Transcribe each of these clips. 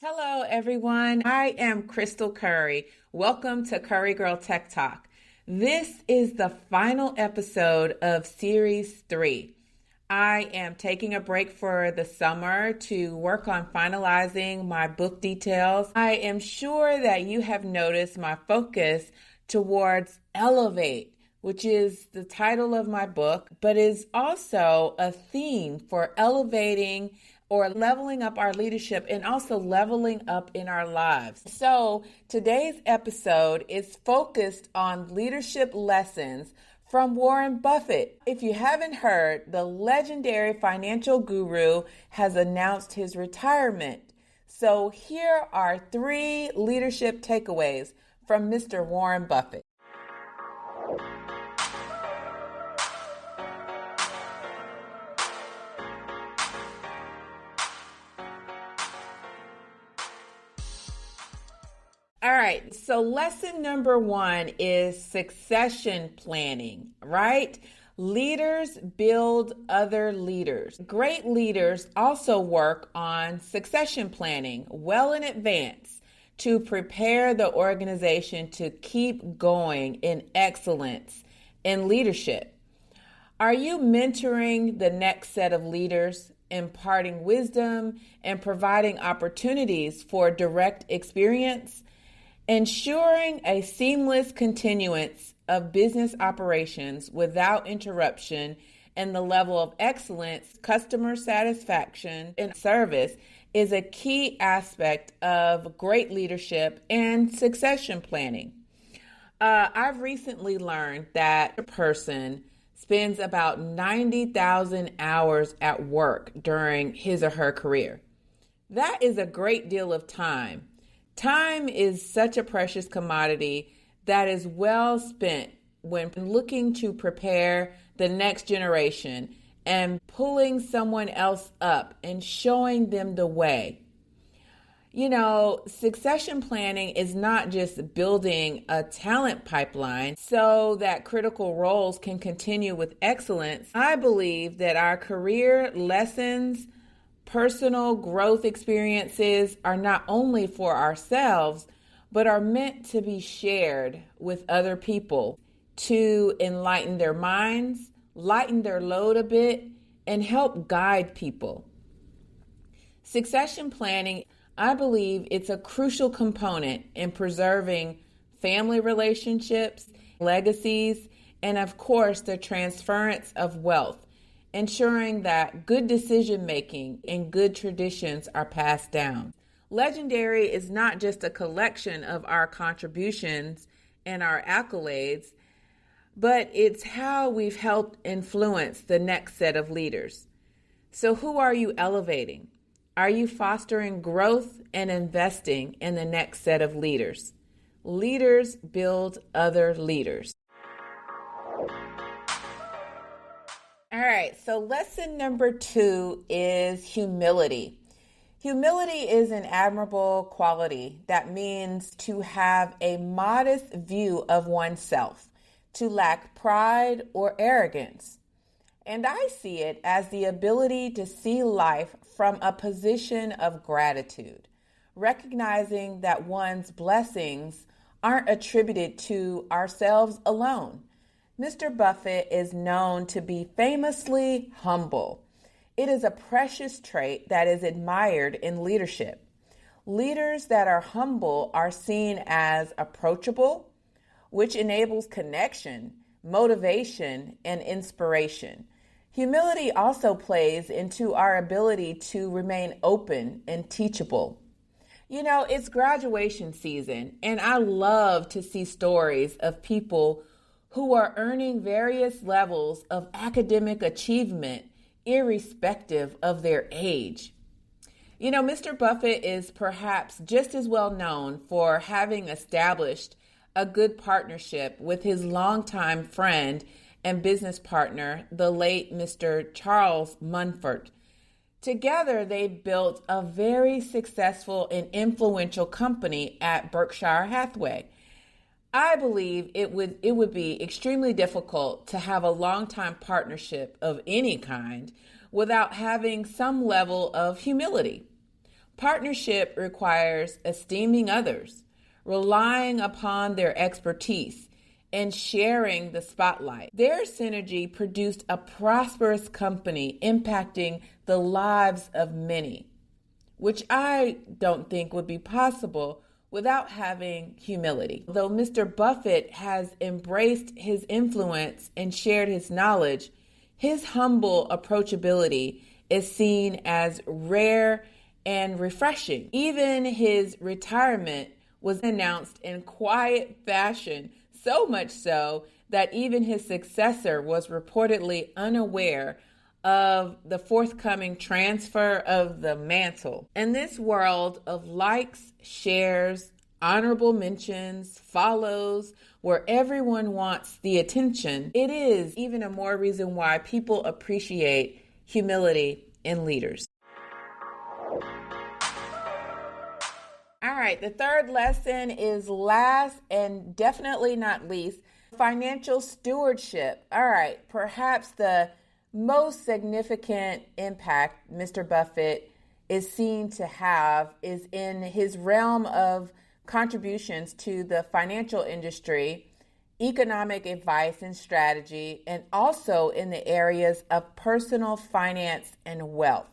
Hello, everyone. I am Crystal Curry. Welcome to Curry Girl Tech Talk. This is the final episode of Series 3. I am taking a break for the summer to work on finalizing my book details. I am sure that you have noticed my focus towards Elevate, which is the title of my book, but is also a theme for elevating or leveling up our leadership and also leveling up in our lives. So today's episode is focused on leadership lessons from Warren Buffett. If you haven't heard, the legendary financial guru has announced his retirement. So here are 3 leadership takeaways from Mr. Warren Buffett. All right, so lesson number 1 is succession planning, right? Leaders build other leaders. Great leaders also work on succession planning well in advance to prepare the organization to keep going in excellence in leadership. Are you mentoring the next set of leaders, imparting wisdom, and providing opportunities for direct experience? Ensuring a seamless continuance of business operations without interruption and the level of excellence, customer satisfaction, and service is a key aspect of great leadership and succession planning. I've recently learned that a person spends about 90,000 hours at work during his or her career. That is a great deal of time. Time is such a precious commodity that is well spent when looking to prepare the next generation and pulling someone else up and showing them the way. You know, succession planning is not just building a talent pipeline so that critical roles can continue with excellence. I believe that our career lessons, personal growth experiences are not only for ourselves, but are meant to be shared with other people to enlighten their minds, lighten their load a bit, and help guide people. Succession planning, I believe it's a crucial component in preserving family relationships, legacies, and of course, the transference of wealth, ensuring that good decision-making and good traditions are passed down. Legendary is not just a collection of our contributions and our accolades, but it's how we've helped influence the next set of leaders. So who are you elevating? Are you fostering growth and investing in the next set of leaders? Leaders build other leaders. All right, so lesson number 2 is humility. Humility is an admirable quality that means to have a modest view of oneself, to lack pride or arrogance. And I see it as the ability to see life from a position of gratitude, recognizing that one's blessings aren't attributed to ourselves alone. Mr. Buffett is known to be famously humble. It is a precious trait that is admired in leadership. Leaders that are humble are seen as approachable, which enables connection, motivation, and inspiration. Humility also plays into our ability to remain open and teachable. You know, it's graduation season, and I love to see stories of people who are earning various levels of academic achievement irrespective of their age. You know, Mr. Buffett is perhaps just as well known for having established a good partnership with his longtime friend and business partner, the late Mr. Charles Munford. Together, they built a very successful and influential company at Berkshire Hathaway. I believe it would be extremely difficult to have a long-time partnership of any kind without having some level of humility. Partnership requires esteeming others, relying upon their expertise, and sharing the spotlight. Their synergy produced a prosperous company impacting the lives of many, which I don't think would be possible without having humility. Though Mr. Buffett has embraced his influence and shared his knowledge, his humble approachability is seen as rare and refreshing. Even his retirement was announced in quiet fashion, so much so that even his successor was reportedly unaware of the forthcoming transfer of the mantle. In this world of likes, shares, honorable mentions, follows, where everyone wants the attention, it is even a more reason why people appreciate humility in leaders. All right, the third lesson is last and definitely not least, financial stewardship. All right, perhaps the most significant impact Mr. Buffett is seen to have is in his realm of contributions to the financial industry, economic advice and strategy, and also in the areas of personal finance and wealth.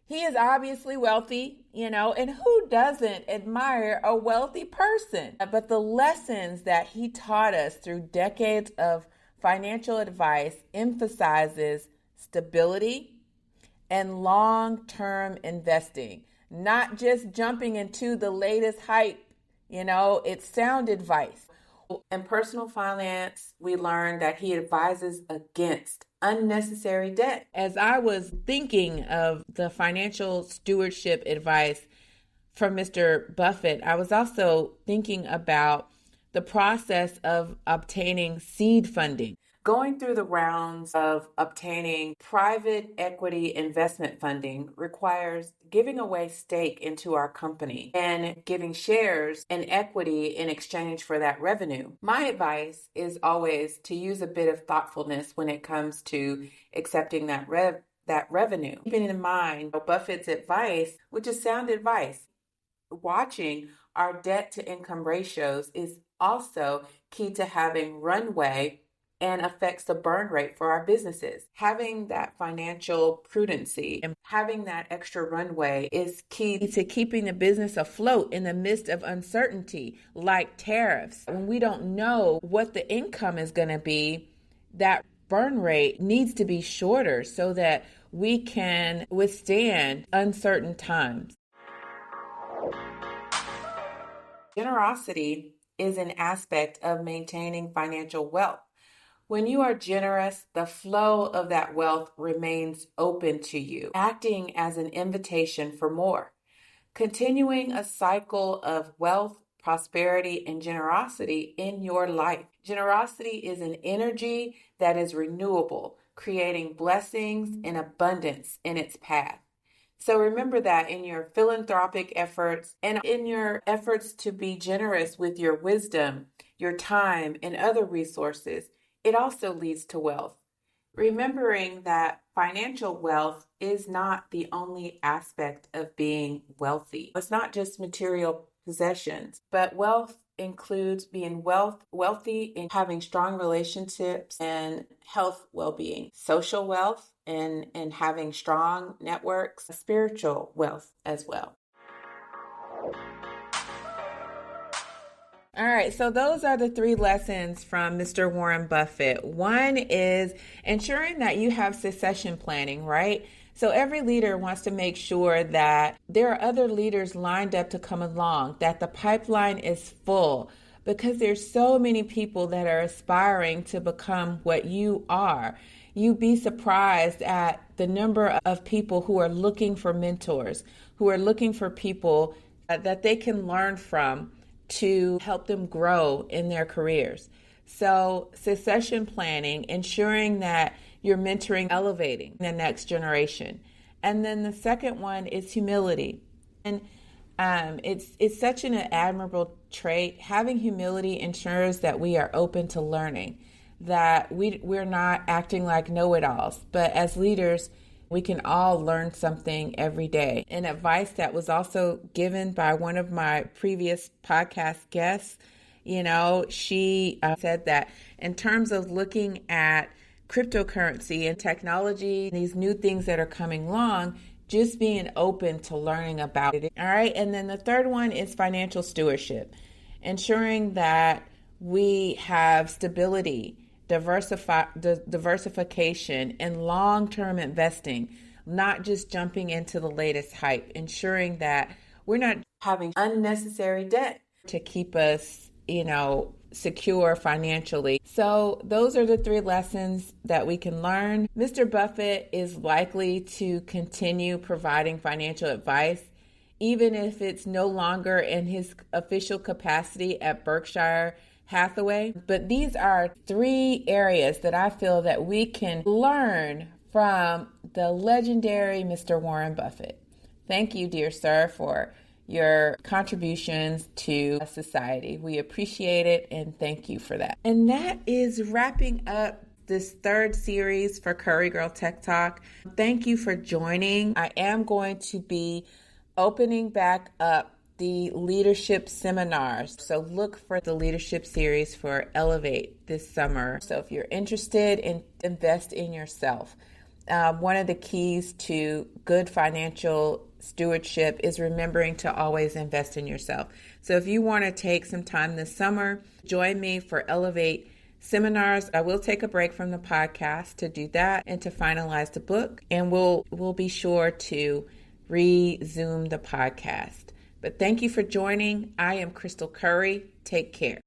He is obviously wealthy, and who doesn't admire a wealthy person? But the lessons that he taught us through decades of financial advice emphasizes stability and long-term investing, not just jumping into the latest hype. It's sound advice. In personal finance, we learned that he advises against unnecessary debt. As I was thinking of the financial stewardship advice from Mr. Buffett, I was also thinking about the process of obtaining seed funding. Going through the rounds of obtaining private equity investment funding requires giving away stake into our company and giving shares and equity in exchange for that revenue. My advice is always to use a bit of thoughtfulness when it comes to accepting that revenue. Keeping in mind Buffett's advice, which is sound advice, watching our debt to income ratios is also key to having runway and affects the burn rate for our businesses. Having that financial prudency and having that extra runway is key to keeping the business afloat in the midst of uncertainty, like tariffs. When we don't know what the income is going to be, that burn rate needs to be shorter so that we can withstand uncertain times. Generosity is an aspect of maintaining financial wealth. When you are generous, the flow of that wealth remains open to you, acting as an invitation for more, continuing a cycle of wealth, prosperity, and generosity in your life. Generosity is an energy that is renewable, creating blessings and abundance in its path. So remember that in your philanthropic efforts and in your efforts to be generous with your wisdom, your time, and other resources, it also leads to wealth. Remembering that financial wealth is not the only aspect of being wealthy. It's not just material possessions, but wealth includes being wealthy in having strong relationships and health well-being, social wealth and having strong networks, spiritual wealth as well. All right, so those are the three lessons from Mr. Warren Buffett. One is ensuring that you have succession planning, right? So every leader wants to make sure that there are other leaders lined up to come along, that the pipeline is full, because there's so many people that are aspiring to become what you are. You'd be surprised at the number of people who are looking for mentors, who are looking for people that they can learn from to help them grow in their careers. So succession planning, ensuring that you're mentoring, elevating the next generation. And then the second one is humility. And it's such an admirable trait. Having humility ensures that we are open to learning, that we're not acting like know-it-alls. But as leaders, We can all learn something every day. And advice that was also given by one of my previous podcast guests, she said that in terms of looking at cryptocurrency and technology, these new things that are coming along, just being open to learning about it. All right. And then the third one is financial stewardship, ensuring that we have stability, diversification, and long-term investing, not just jumping into the latest hype, ensuring that we're not having unnecessary debt to keep us, secure financially. So those are the 3 lessons that we can learn. Mr. Buffett is likely to continue providing financial advice, even if it's no longer in his official capacity at Berkshire Hathaway. But these are 3 areas that I feel that we can learn from the legendary Mr. Warren Buffett. Thank you, dear sir, for your contributions to society. We appreciate it and thank you for that. And that is wrapping up this 3rd series for Curry Girl Tech Talk. Thank you for joining. I am going to be opening back up the leadership seminars. So look for the leadership series for Elevate this summer. So if you're interested invest in yourself. One of the keys to good financial stewardship is remembering to always invest in yourself. So if you want to take some time this summer, join me for Elevate seminars. I will take a break from the podcast to do that and to finalize the book. And we'll be sure to resume the podcast. But thank you for joining. I am Crystal Curry. Take care.